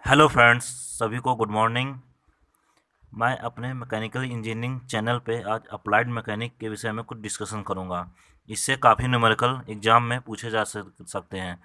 Hello friends, सभी को good morning. मैं अपने मैकेनिकल इंजीनियरिंग चैनल पे आज अप्लाइड मैकेनिक के विषय में कुछ डिस्कशन करूंगा। इससे काफ़ी न्यूमेरिकल एग्ज़ाम में पूछे जा सकते हैं।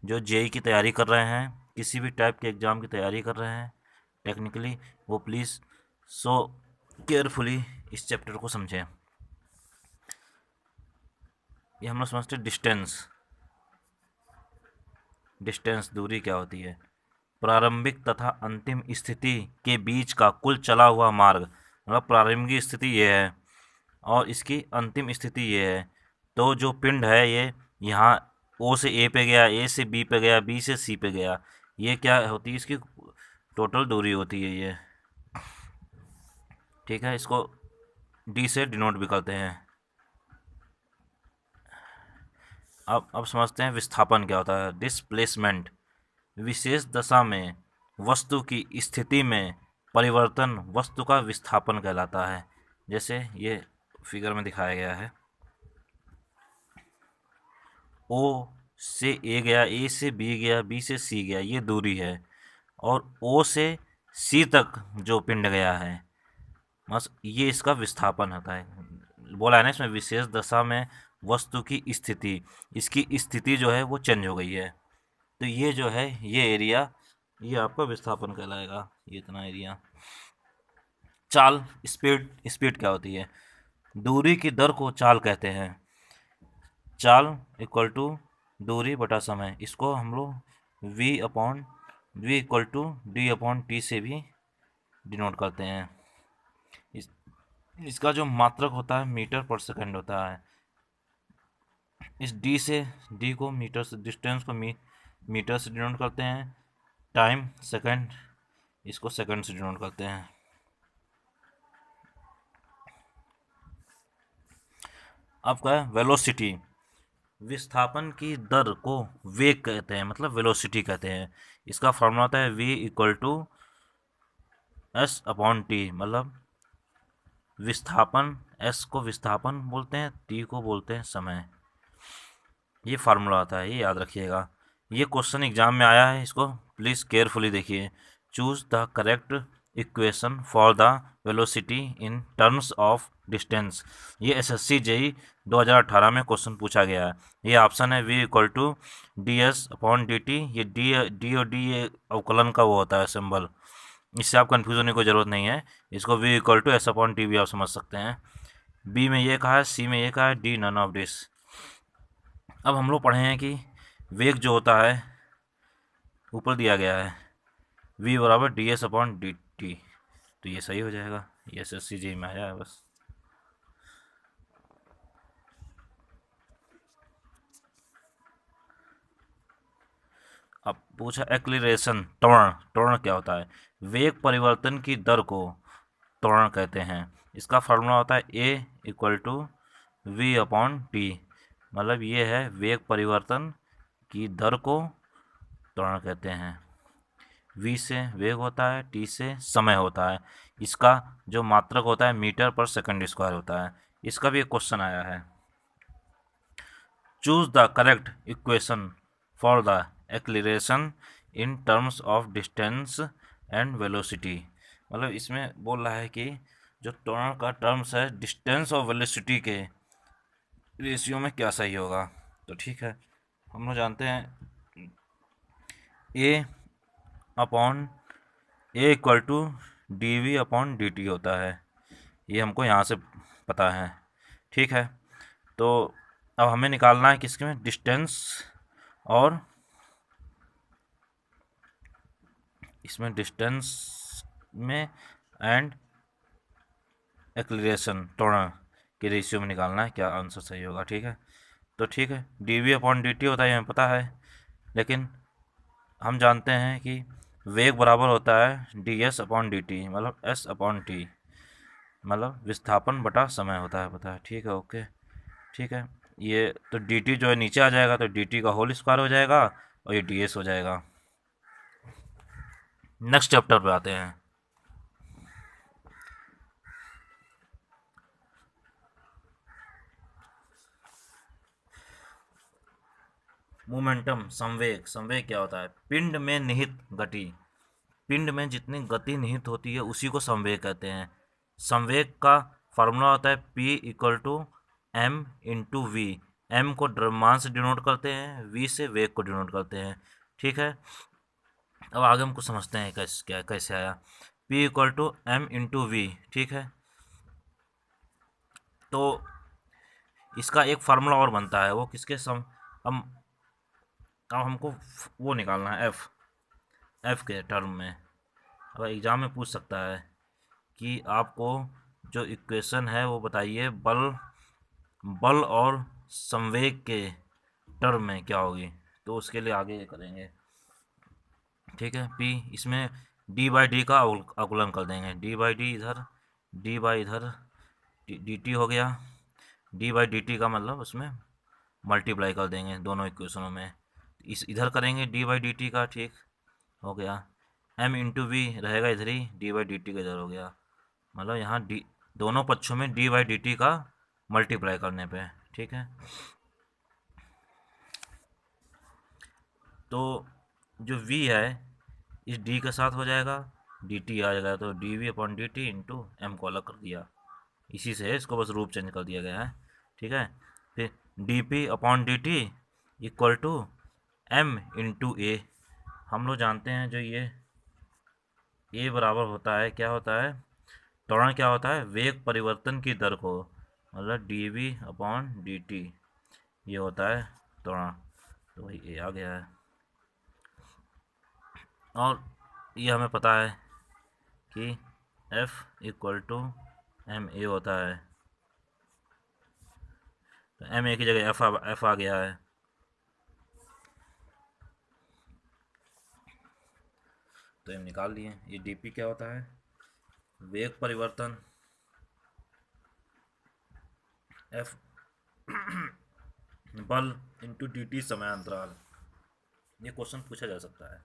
जो जेई की तैयारी कर रहे हैं, किसी भी टाइप के एग्ज़ाम की तैयारी कर रहे हैं टेक्निकली, वो प्लीज़ सो केयरफुली इस चैप्टर को समझें। ये हम लोग समझते हैं डिस्टेंस। डिस्टेंस दूरी क्या होती है? प्रारंभिक तथा अंतिम स्थिति के बीच का कुल चला हुआ मार्ग। मतलब प्रारंभिक स्थिति ये है और इसकी अंतिम स्थिति ये है। तो जो पिंड है ये यहाँ ओ से ए पे गया, ए से बी पे गया, बी से सी पे गया, ये क्या होती है? इसकी टोटल दूरी होती है ये। ठीक है, इसको डी से डिनोट भी करते हैं। अब समझते हैं विस्थापन क्या होता है। डिस्प्लेसमेंट विशेष दशा में वस्तु की स्थिति में परिवर्तन वस्तु का विस्थापन कहलाता है। जैसे ये फिगर में दिखाया गया है, ओ से ए गया, ए से बी गया, बी से सी गया, ये दूरी है। और ओ से सी तक जो पिंड गया है, बस ये इसका विस्थापन होता है। बोला है ना इसमें विशेष दशा में वस्तु की स्थिति, इसकी स्थिति जो है वो चेंज हो गई है। तो ये जो है ये एरिया, ये आपका विस्थापन कहलाएगा, ये इतना एरिया। चाल, स्पीड। स्पीड क्या होती है? दूरी की दर को चाल कहते हैं। चाल इक्वल टू दूरी बटा समय। इसको हम लोग V equal to D upon T से भी डिनोट करते हैं। इस, इसका जो मात्रक होता है मीटर पर सेकंड होता है। इस डी को मीटर से, डिस्टेंस को मीटर से डिनोट करते हैं। टाइम सेकंड, इसको सेकंड से डिनोट करते हैं। अब क्या है? वेलोसिटी। विस्थापन की दर को वेग कहते हैं, मतलब वेलोसिटी कहते हैं। इसका फॉर्मूला होता है v equal to S upon T. मतलब विस्थापन, एस को विस्थापन बोलते हैं, टी को बोलते हैं समय। ये फार्मूला आता है, ये याद रखिएगा। ये क्वेश्चन एग्जाम में आया है, इसको प्लीज़ केयरफुली देखिए। Choose the correct equation for the velocity in terms of distance. ये एसएससी जेई 2018 में क्वेश्चन पूछा गया है। ये ऑप्शन है v equal to D S upon D T. ये डी और डी ये अवकलन का वो होता है सिंबल, इससे आप कंफ्यूज होने की ज़रूरत नहीं है। इसको v equal to S upon T भी आप समझ सकते हैं। बी में ये कहा है, सी में ये कहा है, डी नन ऑफ दिस। अब हम लोग पढ़े हैं कि वेग जो होता है ऊपर दिया गया है v बराबर D S upon D T, तो ये सही हो जाएगा। ये एस एस सी जी में आया है बस। अब पूछा एक्लीरेशन, त्वरण। त्वरण क्या होता है? वेग परिवर्तन की दर को त्वरण कहते हैं। इसका फार्मूला होता है A equal to V upon T. मतलब ये है वेग परिवर्तन की दर को त्वरण कहते हैं। v से वेग होता है, t से समय होता है। इसका जो मात्रक होता है मीटर पर सेकंड स्क्वायर होता है। इसका भी एक क्वेश्चन आया है। Choose the correct equation for the acceleration in terms of distance and velocity. मतलब इसमें बोल रहा है कि जो त्वरण का टर्म्स है डिस्टेंस और वेलोसिटी के रेशियो में क्या सही होगा। तो ठीक है, हम लोग जानते हैं A upon A equal to D V upon D T होता है। ये हमको यहाँ से पता है। ठीक है, तो अब हमें निकालना है किसके में? डिस्टेंस और इसमें डिस्टेंस में एंड एक्सीलरेशन त्वरण के रेशियो में निकालना है, क्या आंसर सही होगा। ठीक है, तो ठीक है, D V upon D T होता है, हमें पता है। लेकिन हम जानते हैं कि वेग बराबर होता है D S upon D T, मतलब एस अपॉन टी, मतलब विस्थापन बटा समय होता है, पता है। ठीक है, ओके, ठीक है। ये तो डी टी जो है नीचे आ जाएगा, तो डी टी का होल स्क्वायर हो जाएगा और ये डी एस हो जाएगा। नेक्स्ट चैप्टर पे आते हैं। मोमेंटम, संवेग। संवेग क्या होता है? पिंड में निहित गति पिंड में जितनी गति निहित होती है उसी को संवेग कहते हैं। संवेग का फार्मूला होता है P equal to M into V. M को द्रव्यमान से डिनोट करते हैं, वी से वेग को डिनोट करते हैं। ठीक है, अब आगे हमको समझते हैं कैसे आया। P equal to M into V. ठीक है, तो इसका एक फार्मूला और बनता है, वो किसके हम अब हमको वो निकालना है एफ के टर्म में। अब एग्जाम में पूछ सकता है कि आपको जो इक्वेशन है वो बताइए, बल और संवेग के टर्म में क्या होगी, तो उसके लिए आगे ये करेंगे। ठीक है, P इसमें डी बाई डी का अवकलन कर देंगे। डी बाई डी इधर, डी बाई इधर, डी टी हो गया। डी बाई डी टी का मतलब उसमें मल्टीप्लाई कर देंगे दोनों इक्वेशनों में। इस इधर करेंगे डी बाई डी टी का। ठीक हो गया। एम इंटू वी रहेगा इधर ही, डी बाई डी टी का इधर हो गया। मतलब यहाँ डी दोनों पक्षों में डी बाई डी टी का मल्टीप्लाई करने पे। ठीक है, तो जो v है इस d के साथ हो जाएगा, dt आ जाएगा, तो D V upon D T into M को अलग कर दिया, इसी से इसको बस रूप चेंज कर दिया गया है। ठीक है, फिर D P upon D T equal to M into A. हम लोग जानते हैं जो ये ए बराबर होता है, क्या होता है, त्वरण क्या होता है, वेग परिवर्तन की दर को, मतलब D V upon D T ये होता है त्वरण। तो वही ए आ गया है। और ये हमें पता है कि F equal to M A होता है, तो एम ए की जगह F आ गया है। तो एम निकाल लिए। ये dp क्या होता है, वेग परिवर्तन F बल इंटू डी टी समयांतराल। ये क्वेश्चन पूछा जा सकता है।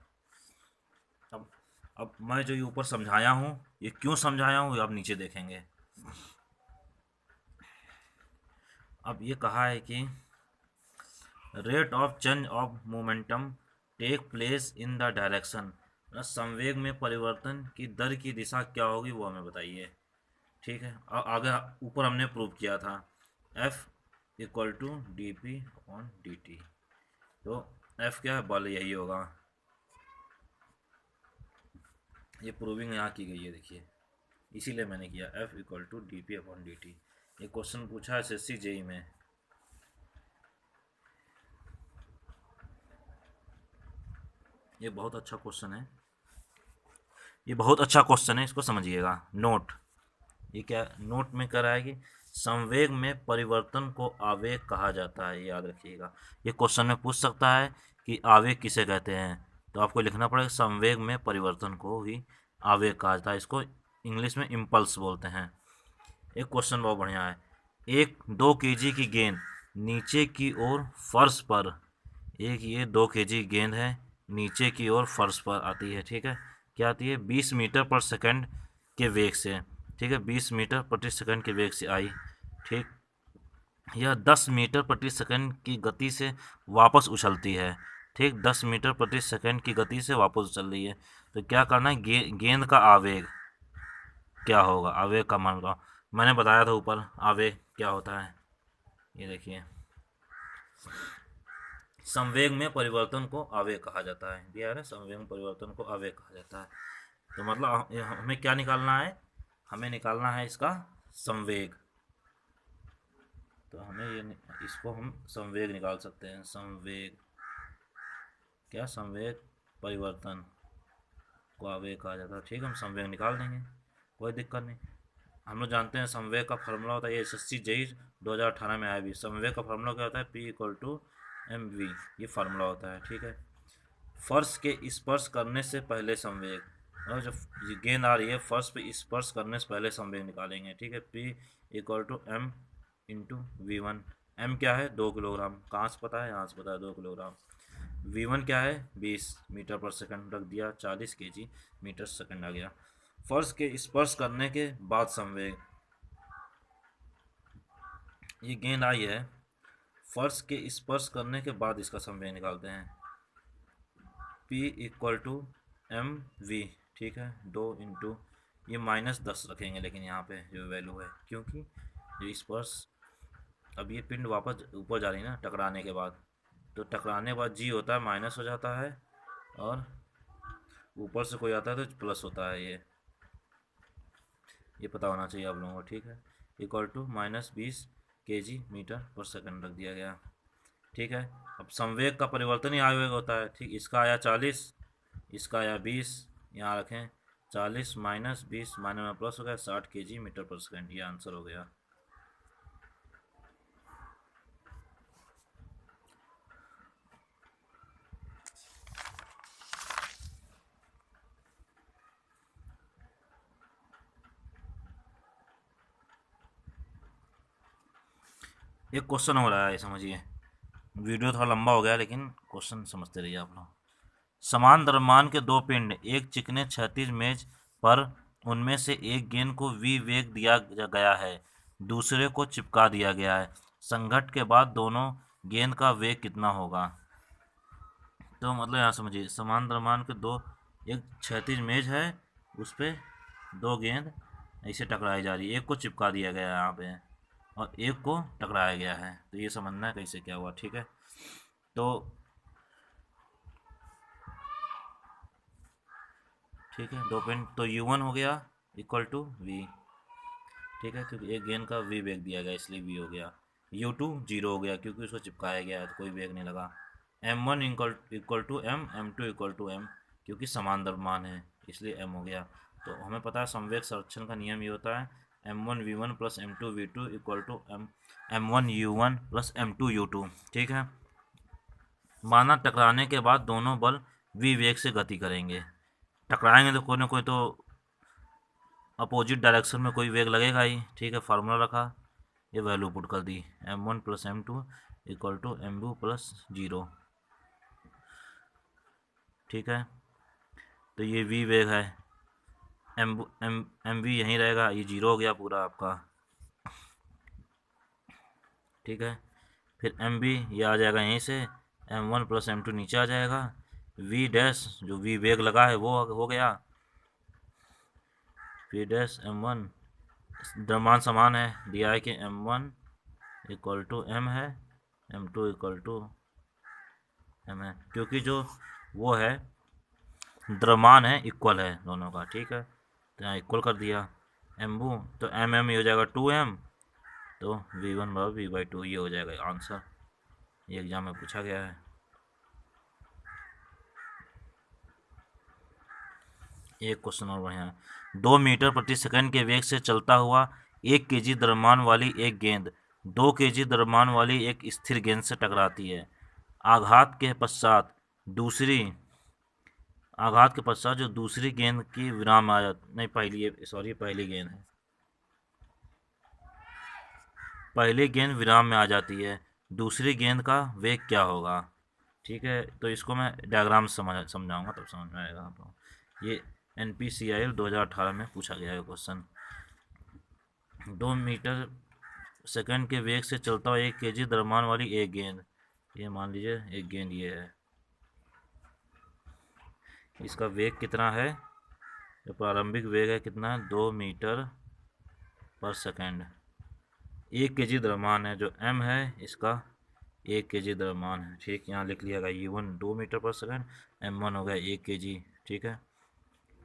अब मैं जो ये ऊपर समझाया हूँ, ये क्यों समझाया हूँ ये आप नीचे देखेंगे। अब ये कहा है कि rate of change of momentum take place in the direction, संवेग में परिवर्तन की दर की दिशा क्या होगी वो हमें बताइए। ठीक है, आगे ऊपर हमने प्रूव किया था F equal to D P upon D T. तो F क्या है, बल, यही होगा। ये प्रूविंग यहाँ की गई है, देखिए, इसीलिए मैंने किया F equal to D P upon D T. ये क्वेश्चन पूछा है SSC JEE में। ये बहुत अच्छा क्वेश्चन है, ये बहुत अच्छा क्वेश्चन है, इसको समझिएगा। नोट, ये क्या नोट में कर रहा है कि संवेग में परिवर्तन को आवेग कहा जाता है, याद रखिएगा। ये क्वेश्चन में पूछ सकता है कि आवेग किसे कहते हैं, तो आपको लिखना पड़ेगा संवेग में परिवर्तन को ही आवेग कहा जाता है, इसको इंग्लिश में इम्पल्स बोलते हैं। एक क्वेश्चन बहुत बढ़िया है, एक 2 kg की गेंद नीचे की ओर फर्श पर, एक ये 2 kg गेंद है, नीचे की ओर फर्श पर आती है। ठीक है, क्या आती है, 20 मीटर पर सेकंड के वेग से। ठीक है, 20 मीटर प्रति सेकंड के वेग से आई। ठीक, यह 10 मीटर प्रति सेकंड की गति से वापस उछलती है। ठीक, 10 मीटर प्रति सेकंड की गति से वापस उछल रही है। तो क्या करना है, गेंद का आवेग क्या होगा, आवेग का मान का मैंने बताया था ऊपर, आवेग क्या होता है, ये देखिए, संवेग में परिवर्तन को आवेग कहा जाता है, दिया है संवेग में परिवर्तन को आवेग कहा जाता है। तो मतलब हमें क्या निकालना है, हमें निकालना है इसका संवेग। तो हमें ये इसको हम संवेग निकाल सकते हैं, संवेग क्या, संवेग परिवर्तन को आवेग कहा जाता है। ठीक है, हम संवेग निकाल देंगे, कोई दिक्कत नहीं। हम लोग जानते हैं संवेग का फार्मूला होता है, ये SSC JEE 2018 में आया भी, संवेग का फार्मूला क्या होता है, P equal to M V, ये फार्मूला होता है। ठीक है, फर्श के स्पर्श करने से पहले संवेग, और जब गेंद आ रही है फर्श पे स्पर्श करने से पहले संवेग निकालेंगे। ठीक है, P equal to M into V one. M क्या है, 2 किलोग्राम, कहाँ से पता है, यहाँ से पता है 2 किलोग्राम। V1 क्या है, 20 मीटर पर सेकंड, रख दिया 40 kg मीटर सेकंड आ गया। फर्श के स्पर्श करने के बाद संवेग, ये गेंद आई है, फर्श के स्पर्श करने के बाद इसका संवेग निकालते हैं, P equal to M V. ठीक है। 2 × ये -10 रखेंगे, लेकिन यहाँ पे जो वैल्यू है, क्योंकि जो स्पर्श, अब ये पिंड वापस ऊपर जा रही है ना टकराने के बाद, तो टकराने के बाद जी होता है माइनस हो जाता है, और ऊपर से कोई आता है तो प्लस होता है। ये पता होना चाहिए आप लोगों को, ठीक है। इक्वल टू -20 kg/s रख दिया गया, ठीक है। अब संवेग का परिवर्तन ही आवेग होता है, ठीक। इसका आया 40, इसका आया 20, यहाँ रखें 40 - 20 माइनस में प्लस हो गया 60 kg/s, ये आंसर हो गया। एक क्वेश्चन हो रहा है, समझिए। वीडियो थोड़ा लंबा हो गया, लेकिन क्वेश्चन समझते रहिए आप लोग। समान द्रव्यमान के दो पिंड एक चिकने क्षैतिज मेज पर, उनमें से एक गेंद को v वेग दिया गया है, दूसरे को चिपका दिया गया है। संघट्ट के बाद दोनों गेंद का वेग कितना होगा? तो मतलब यहाँ समझिए, समान द्रव्यमान के दो, एक क्षैतिज मेज है, उस पर दो गेंद ऐसे टकराई जा रही है, एक को चिपका दिया गया है यहाँ पे, और एक को टकराया गया है। तो ये समझना है कैसे क्या हुआ, ठीक है। तो ठीक है, दो पिंड, तो U1 हो गया इक्वल टू V, ठीक है, क्योंकि एक गेंद का V वेग दिया गया इसलिए V हो गया। U2 0 हो गया क्योंकि उसको चिपकाया गया है तो कोई वेग नहीं लगा। M1 equal to M, M2 equal to M, क्योंकि समान द्रव्यमान है इसलिए M हो गया। तो हमें पता है संवेग संरक्षण का नियम ये होता है, M1V1 plus M2V2 equal to M1U1 plus M2U2, ठीक है। माना टकराने के बाद दोनों बल V वेग से गति करेंगे, टकराएंगे तो कोई ना कोई तो अपोजिट डायरेक्शन में कोई वेग लगेगा ही, ठीक है। फार्मूला रखा, ये वैल्यू पुट कर दी, M1 plus M2 equal to M2 plus 0, ठीक है। तो ये V वेग है, MV यहीं रहेगा, ये 0 हो गया पूरा आपका, ठीक है। फिर MB ये आ जाएगा यहीं से, M1 प्लस M2 नीचे आ जाएगा, V डैश जो V वेग लगा है वो हो गया, V डैश M1, द्रव्यमान समान है, दिया है कि M1 इक्वल टू M है, M2 इक्वल टू M है, क्योंकि जो वो है द्रव्यमान है इक्वल है दोनों का, ठीक है। तो यहाँ इक्वल कर दिया, MU तो MM हो जाएगा 2M, तो V1 बराबर V/2, ये हो जाएगा आंसर, ये एग्जाम में पूछा गया है। एक क्वेश्चन और बढ़िया है, 2 मीटर प्रति सेकंड के वेग से चलता हुआ 1 kg द्रव्यमान वाली एक गेंद 2 kg द्रव्यमान वाली एक स्थिर गेंद से टकराती है। आघात के पश्चात जो दूसरी गेंद की विराम आ जाती, नहीं पहली गेंद है, पहली गेंद विराम में आ जाती है, दूसरी गेंद का वेग क्या होगा? ठीक है, तो इसको मैं डायग्राम समझाऊंगा तब समझ में आएगा आपको। ये NPCIL 2018 में पूछा गया है क्वेश्चन। 2 मीटर सेकंड के वेग से चलता हुआ 1 kg द्रव्यमान वाली एक गेंद, ये मान लीजिए एक गेंद ये है, इसका वेग कितना है? जो प्रारंभिक वेग है कितना है? 2 मीटर पर सेकंड, 1 kg द्रव्यमान है, जो M है इसका 1 kg द्रव्यमान है, ठीक। यहाँ लिख लिया गया U1 2 मीटर पर सेकंड, M1 हो गया 1 kg, ठीक है।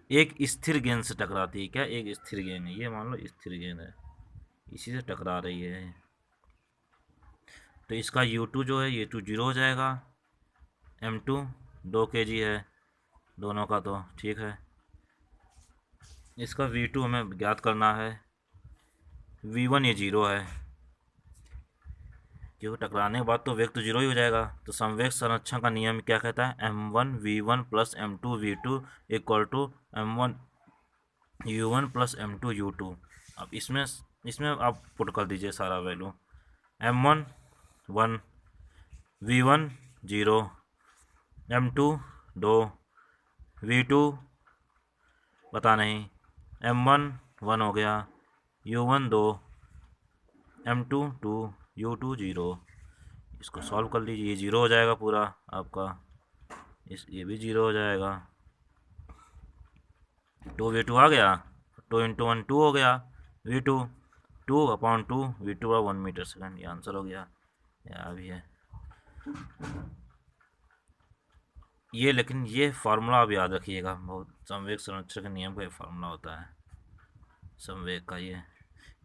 एक स्थिर गेंद से टकराती है, क्या एक स्थिर गेंद है, ये मान लो स्थिर गेंद है, इसी से टकरा रही है, तो इसका U2 जो है ये 0 हो जाएगा, M2 2 kg है दोनों का, तो ठीक है। इसका V2 हमें ज्ञात करना है, V1 ये 0 है, क्योंकि टकराने के बाद तो वेग तो 0 ही हो जाएगा। तो संवेग संरक्षण का नियम क्या कहता है? M1V1 plus M2V2 equal to M1U1 plus M2U2। अब इसमें आप पुट कर दीजिए सारा value, M1 1, V1 0, M2 2, V2 पता नहीं, M1 1 हो गया, U1 2, M2 2, U2 0। इसको सॉल्व कर लीजिए, ये 0 हो जाएगा पूरा आपका, ये भी 0 हो जाएगा, 2v2 आ गया, 2 × 1 2 हो गया, v2 2/2 v2/1 मीटर सेकंड, ये आंसर हो गया। या भी है ये, लेकिन ये फार्मूला आप याद रखिएगा, बहुत संवेग संरक्षण के नियम का ये फार्मूला होता है संवेग का। ये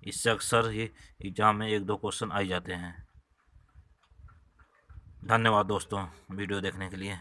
इससे अक्सर ही एग्जाम में 1-2 क्वेश्चन आ जाते हैं। धन्यवाद दोस्तों वीडियो देखने के लिए।